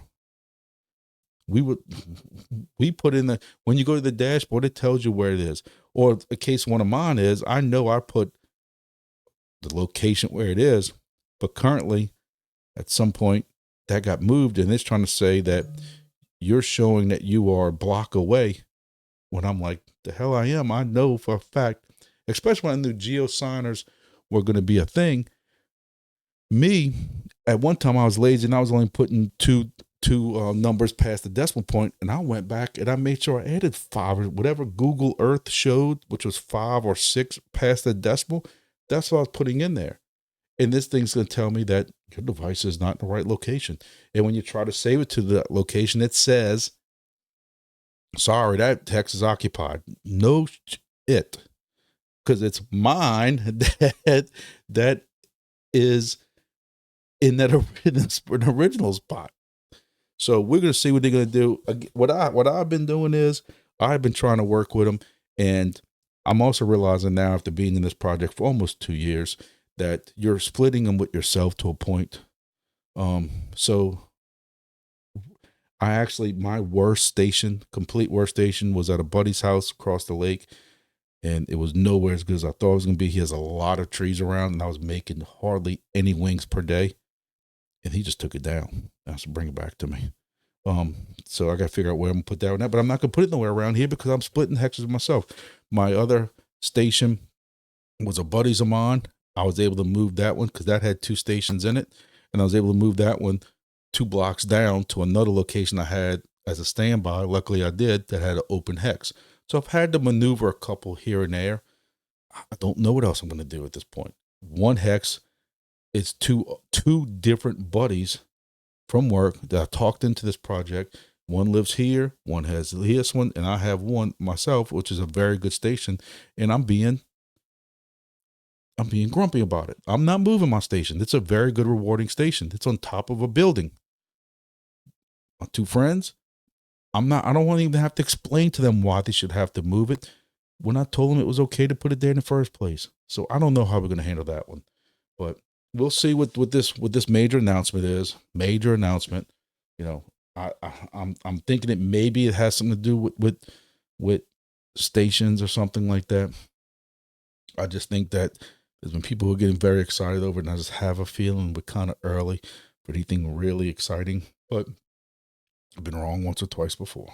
We put in when you go to the dashboard, it tells you where it is. Or a case one of mine is, I know I put the location where it is, but currently at some point that got moved and it's trying to say that you're showing that you are a block away, when I'm like, the hell I am. I know for a fact, especially when I knew geosigners were going to be a thing. Me, at one time I was lazy and I was only putting two numbers past the decimal point, and I went back and I made sure I added 5 or whatever Google Earth showed, which was 5 or 6 past the decimal. That's what I was putting in there. And this thing's going to tell me that your device is not in the right location. And when you try to save it to the location, it says, sorry, that hex is occupied. No it, because it's mine that is in that original spot. So we're going to see what they're going to do. What I've been doing is I've been trying to work with them, and I'm also realizing now, after being in this project for almost 2 years, that you're splitting them with yourself to a point. So my complete worst station was at a buddy's house across the lake, and it was nowhere as good as I thought it was going to be. He has a lot of trees around, and I was making hardly any wings per day, and he just took it down. That's to bring it back to me. So I got to figure out where I'm going to put that one at, but I'm not going to put it nowhere around here because I'm splitting hexes myself. My other station was a buddy's of mine. I was able to move that one because that had 2 stations in it, and I was able to move that one 2 blocks down to another location I had as a standby. Luckily I did, that had an open hex. So I've had to maneuver a couple here and there. I don't know what else I'm going to do at this point. 1 hex is two different buddies from work that I talked into this project. One lives here, one has this one, and I have one myself, which is a very good station. And I'm being grumpy about it. I'm not moving my station. It's a very good, rewarding station. It's on top of a building. my two friends, I don't want to even have to explain to them why they should have to move it when I told them it was okay to put it there in the first place. So I don't know how we're going to handle that one, but we'll see what this major announcement is. Major announcement. You know, I'm thinking it has something to do with stations or something like that. I just think that there's been people who are getting very excited over it, and I just have a feeling we're kind of early for anything really exciting, but I've been wrong once or twice before.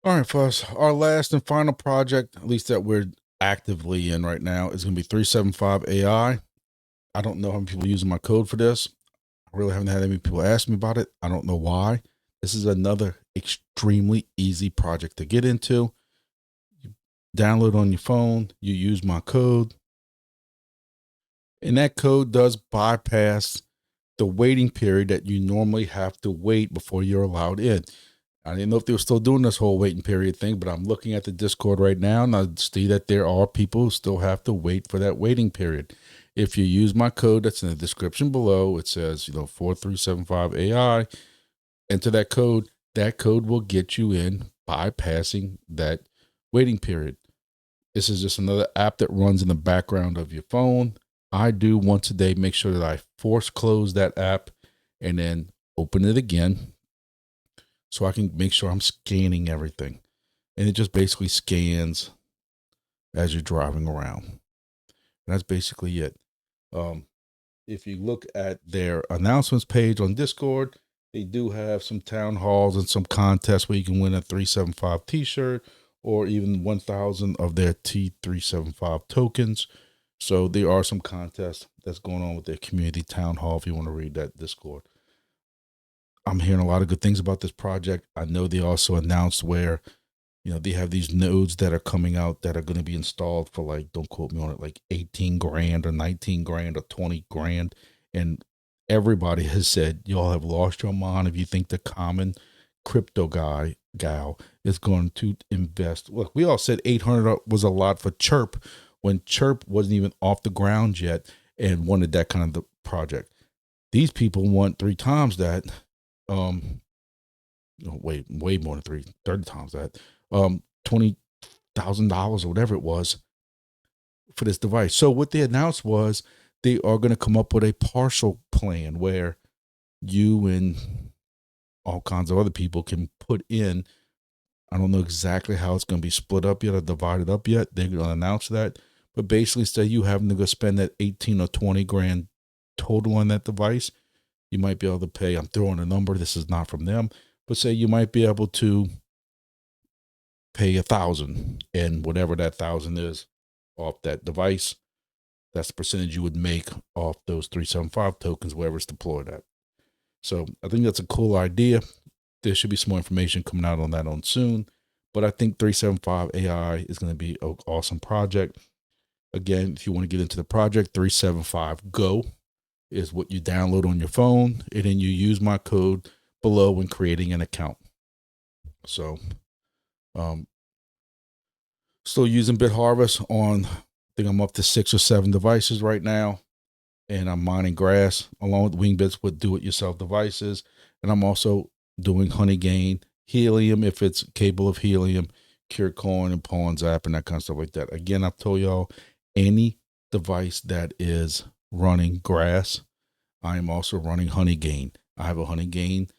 All right, folks, our last and final project, at least that we're actively in right now, is going to be 375 AI. I don't know how many people are using my code for this. I really haven't had any people ask me about it. I don't know why. This is another extremely easy project to get into. You download on your phone, you use my code, and that code does bypass the waiting period that you normally have to wait before you're allowed in. I didn't know if they were still doing this whole waiting period thing, but I'm looking at the Discord right now and I see that there are people who still have to wait for that waiting period. If you use my code that's in the description below, it says, 4375 AI, enter that code will get you in bypassing that waiting period. This is just another app that runs in the background of your phone. I do once a day make sure that I force close that app and then open it again so I can make sure I'm scanning everything. And it just basically scans as you're driving around. And that's basically it. If you look at their announcements page on Discord, they do have some town halls and some contests where you can win a 375 t-shirt or even 1,000 of their T375 tokens. So there are some contests that's going on with their community town hall if you want to read that Discord. I'm hearing a lot of good things about this project. I know they also announced where, they have these nodes that are coming out that are going to be installed for, like, don't quote me on it, like 18 grand or 19 grand or 20 grand. And everybody has said, y'all have lost your mind if you think the common crypto gal is going to invest. Look, we all said 800 was a lot for Chirp when Chirp wasn't even off the ground yet and wanted that kind of the project. These people want 3 times that. Way more than 30 times that. $20,000 or whatever it was for this device. So what they announced was they are going to come up with a partial plan where you and all kinds of other people can put in. I don't know exactly how it's going to be split up yet or divided up yet. They're going to announce that, but basically say you having to go spend that 18 or 20 grand total on that device. You might be able to pay, I'm throwing a number, this is not from them, but say you might be able to pay 1,000, and whatever that 1,000 is off that device, that's the percentage you would make off those 375 tokens, wherever it's deployed at. So I think that's a cool idea. There should be some more information coming out on that soon, but I think 375 AI is going to be an awesome project. Again, if you want to get into the project, 375 Go is what you download on your phone, and then you use my code below when creating an account. So, still using BitHarvest on, I think I'm up to 6 or 7 devices right now, and I'm mining grass along with Wingbits with do-it-yourself devices, and I'm also doing Honeygain, Helium if it's capable of Helium, Junkcoin and Pawns app and that kind of stuff like that. Again, I've told y'all, any device that is running grass, I am also running Honeygain. I have a Honeygain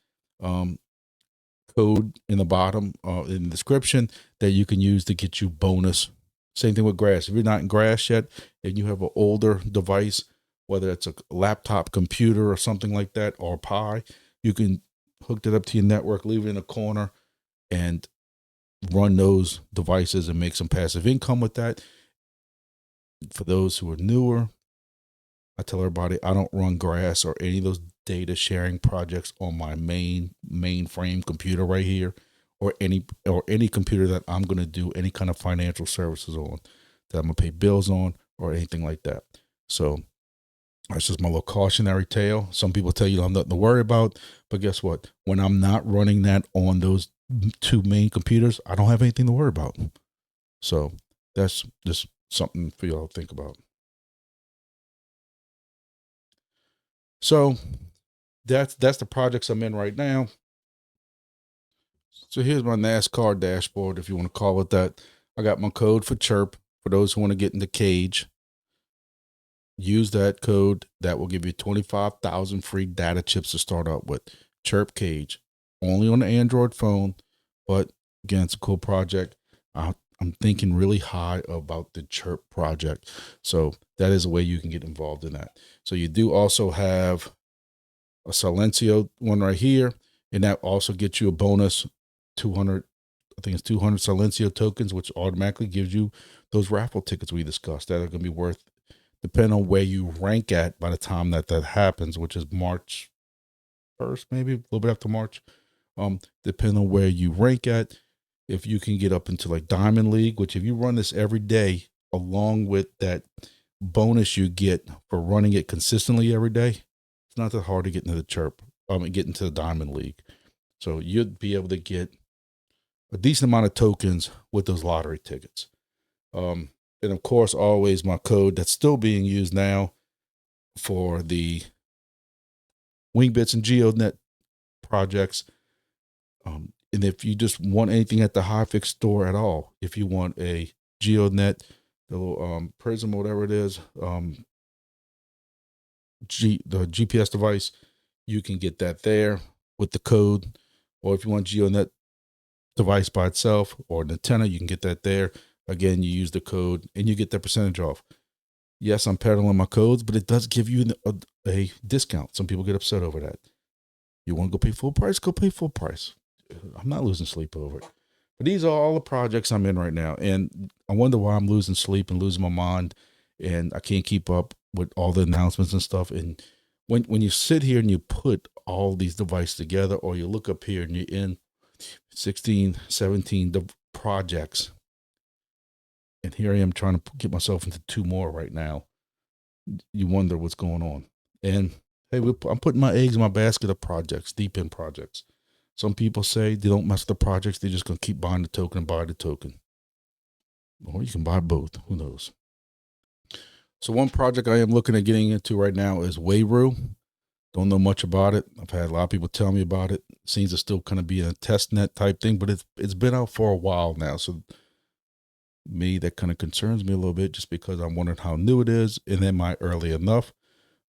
code in the bottom in the description that you can use to get you bonus. Same thing with grass. If you're not in grass yet and you have an older device, whether it's a laptop computer or something like that, or Pi, you can hook it up to your network, leave it in a corner, and run those devices and make some passive income with that. For those who are newer, I tell everybody I don't run grass or any of those data sharing projects on my mainframe computer right here, or any computer that I'm going to do any kind of financial services on, that I'm going to pay bills on, or anything like that. So that's just my little cautionary tale. Some people tell you I'm nothing to worry about, but guess what? When I'm not running that on those 2 main computers, I don't have anything to worry about. So that's just something for y'all to think about. So that's the projects I'm in right now. So here's my NASCAR dashboard, if you want to call it that. I got my code for Chirp for those who want to get into Kage. Use that code. That will give you 25,000 free data chips to start out with. Chirp Kage, only on the Android phone, but again, it's a cool project. I'm thinking really high about the Chirp project. So that is a way you can get involved in that. So you do also have a Silencio one right here, and that also gets you a bonus 200, I think it's 200 Silencio tokens, which automatically gives you those raffle tickets we discussed that are going to be worth, depending on where you rank at by the time that happens, which is March 1st, maybe a little bit after March. Depending on where you rank at, if you can get up into like Diamond League, which if you run this every day, along with that bonus you get for running it consistently every day, it's not that hard to get into the Chirp, get into the Diamond League. So you'd be able to get a decent amount of tokens with those lottery tickets. And of course, always my code that's still being used now for the Wingbits and GEODNET projects. And if you just want anything at the HiFix store at all, if you want a GEODNET, the little Prism, whatever it is, the GPS device, you can get that there with the code. Or if you want GEODNET device by itself or an antenna, you can get that there. Again, you use the code and you get that percentage off. Yes, I'm peddling my codes, but it does give you a discount. Some people get upset over that. You want to go pay full price? Go pay full price. I'm not losing sleep over it. But these are all the projects I'm in right now. And I wonder why I'm losing sleep and losing my mind. And I can't keep up with all the announcements and stuff. And when you sit here and you put all these devices together, or you look up here and you're in 16, 17 projects, and here I am trying to get myself into 2 more right now, you wonder what's going on. And hey, I'm putting my eggs in my basket of projects, deep in projects. Some people say they don't mess with the projects. They're just going to keep buying the token and buy the token. Or you can buy both. Who knows? So one project I am looking at getting into right now is Wayru. Don't know much about it. I've had a lot of people tell me about it. It seems to still kind of be a test net type thing, but it's been out for a while now. So that kind of concerns me a little bit, just because I'm wondering how new it is, and am I early enough?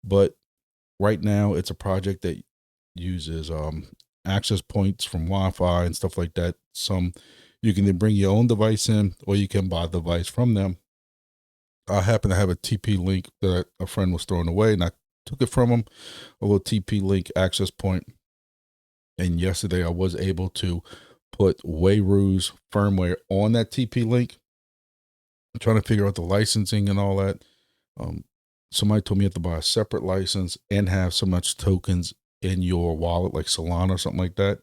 But right now it's a project that uses access points from Wi-Fi and stuff like that. You can then bring your own device in, or you can buy the device from them. I happen to have a TP link that a friend was throwing away, and I took it from him, a little TP link access point. And yesterday I was able to put Wayru's firmware on that TP link. I'm trying to figure out the licensing and all that. Somebody told me you have to buy a separate license and have so much tokens in your wallet, like Solana or something like that.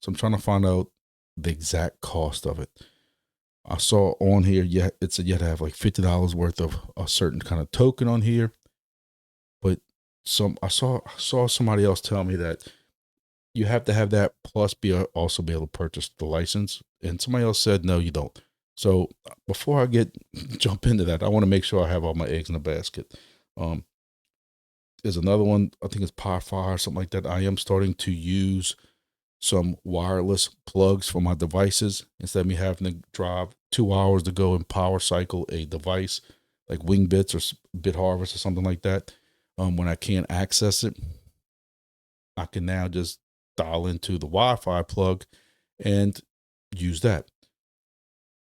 So I'm trying to find out the exact cost of it. I saw on here, it said you had to have like $50 worth of a certain kind of token on here. But I saw somebody else tell me that you have to have that plus also be able to purchase the license. And somebody else said, no, you don't. So before I jump into that, I want to make sure I have all my eggs in the basket. There's another one, I think it's Pi-Fi or something like that. I am starting to use some wireless plugs for my devices instead of me having to drive 2 hours to go and power cycle a device like Wingbits or BitHarvest or something like that. When I can't access it, I can now just dial into the Wi-Fi plug and use that.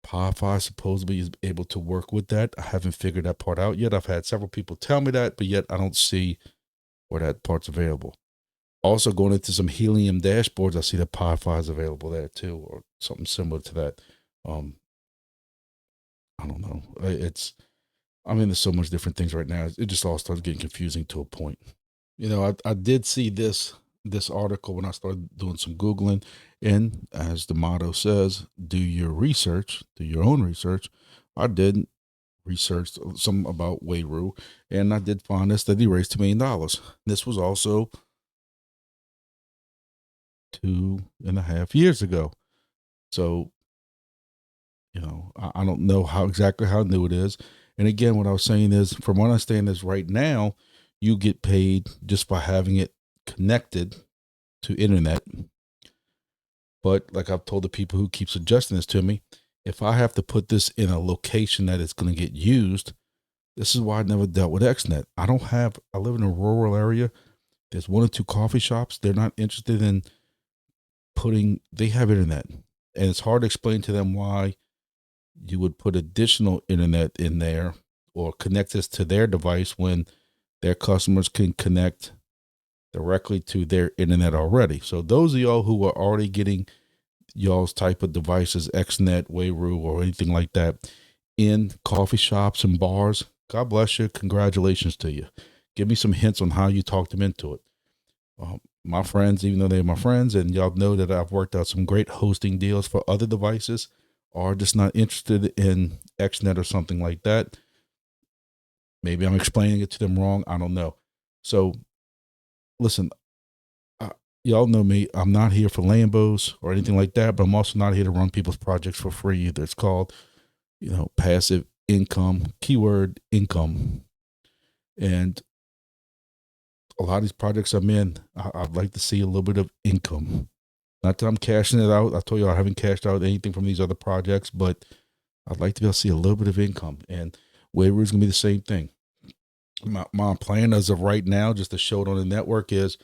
Pi-Fi supposedly is able to work with that. I haven't figured that part out yet. I've had several people tell me that, but yet I don't see where that part's available. Also, going into some Helium dashboards, I see that Pi-Fi is available there too, or something similar to that. I don't know. There's so much different things right now. It just all starts getting confusing to a point. You know, I did see this article when I started doing some Googling, and as the motto says, do your research, do your own research. I did research some about Wayru, and I did find this, that he raised $2 million. This was also 2.5 years ago. So, you know, I don't know exactly how new it is. And again, what I was saying is, from what I understand is right now, you get paid just by having it connected to internet. But like I've told the people who keep suggesting this to me, if I have to put this in a location that it's going to get used, this is why I never dealt with XNet. I live in a rural area. There's 1 or 2 coffee shops. They're not interested in they have internet. And it's hard to explain to them why you would put additional internet in there or connect this to their device when their customers can connect directly to their internet already. So those of y'all who are already getting y'all's type of devices, XNet, Wayru, or anything like that in coffee shops and bars, God bless you. Congratulations to you. Give me some hints on how you talked them into it. My friends, even though they're my friends, and y'all know that I've worked out some great hosting deals for other devices, are just not interested in XNet or something like that. Maybe I'm explaining it to them wrong. I don't know. So listen, y'all know me. I'm not here for Lambos or anything like that, but I'm also not here to run people's projects for free either. It's called, passive income, keyword income. And a lot of these projects I'm in, I'd like to see a little bit of income. Not that I'm cashing it out. I told you I haven't cashed out anything from these other projects, but I'd like to be able to see a little bit of income. And Wayru is going to be the same thing. My plan as of right now, just to show it on the network, is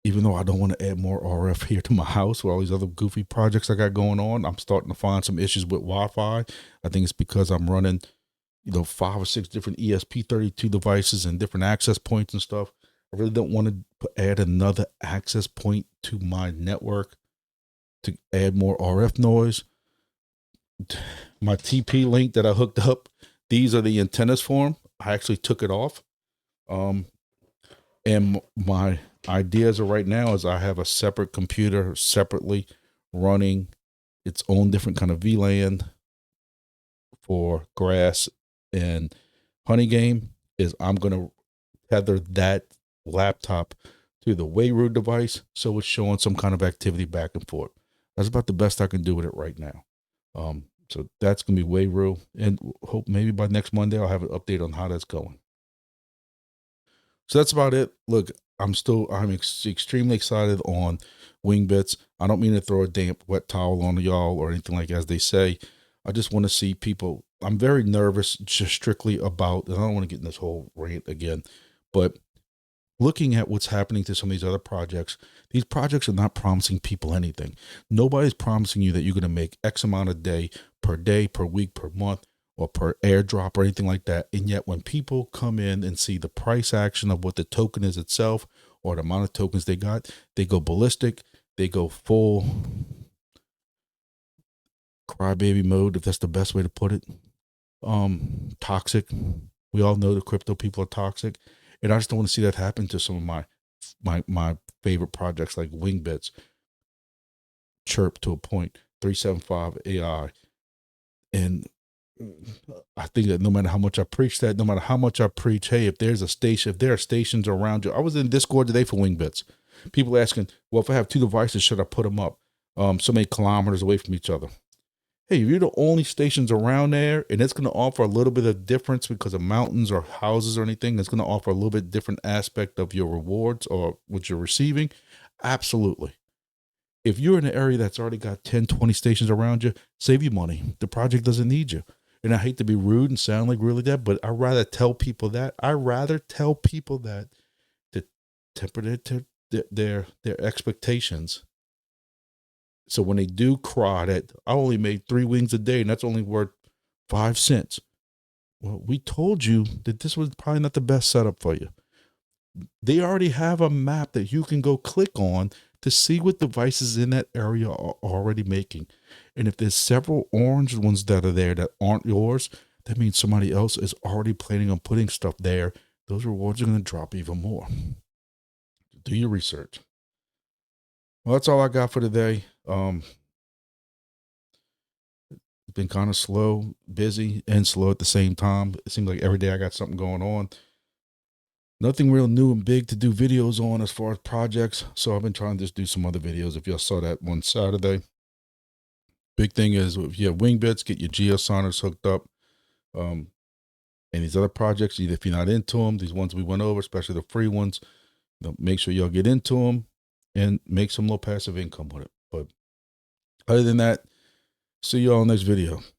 even though I don't want to add more RF here to my house with all these other goofy projects I got going on, I'm starting to find some issues with Wi-Fi. I think it's because I'm running, 5 or 6 different ESP32 devices and different access points and stuff. I really don't want to add another access point to my network to add more RF noise. My TP link that I hooked up, these are the antennas for them. I actually took it off. And my ideas right now is I have a separate computer separately running its own different kind of VLAN for grass and Honeygain. Is I'm going to tether that laptop to the Wayru device, so it's showing some kind of activity back and forth. That's about the best I can do with it right now. So that's going to be Wayru, and hope maybe by next Monday I'll have an update on how that's going. So that's about it. Look, I'm extremely excited on Wingbits. I don't mean to throw a damp wet towel on y'all or anything like as they say. I just want to see people. I'm very nervous just strictly about, and I don't want to get in this whole rant again, but looking at what's happening to some of these other projects, these projects are not promising people anything. Nobody's promising you that you're going to make X amount a day, per week, per month, or per airdrop or anything like that. And yet when people come in and see the price action of what the token is itself or the amount of tokens they got, they go ballistic. They go full crybaby mode, if that's the best way to put it. Toxic. We all know the crypto people are toxic. And I just don't want to see that happen to some of my favorite projects like Wingbits, Chirp to a point, 375 AI. And I think that no matter how much I preach that, no matter how much I preach, hey, if there are stations around you. I was in Discord today for Wingbits. People asking, well, if I have 2 devices, should I put them up so many kilometers away from each other? Hey, if you're the only stations around there and it's going to offer a little bit of difference because of mountains or houses or anything, it's going to offer a little bit different aspect of your rewards or what you're receiving. Absolutely. If you're in an area that's already got 10, 20 stations around you, save you money. The project doesn't need you. And I hate to be rude and sound like really that, but I'd rather tell people that. To temper their expectations. So when they do cry that I only made 3 wings a day and that's only worth 5 cents. Well, we told you that this was probably not the best setup for you. They already have a map that you can go click on to see what devices in that area are already making. And if there's several orange ones that are there that aren't yours, that means somebody else is already planning on putting stuff there. Those rewards are going to drop even more. Do your research. Well, that's all I got for today. It's been kind of slow, busy, and slow at the same time. It seems like every day I got something going on. Nothing real new and big to do videos on as far as projects. So I've been trying to just do some other videos. If y'all saw that one Saturday, big thing is if you have Wingbits, get your geosigners hooked up. And these other projects, either if you're not into them, these ones we went over, especially the free ones, Make sure y'all get into them and make some little passive income with it. But other than that, see y'all next video.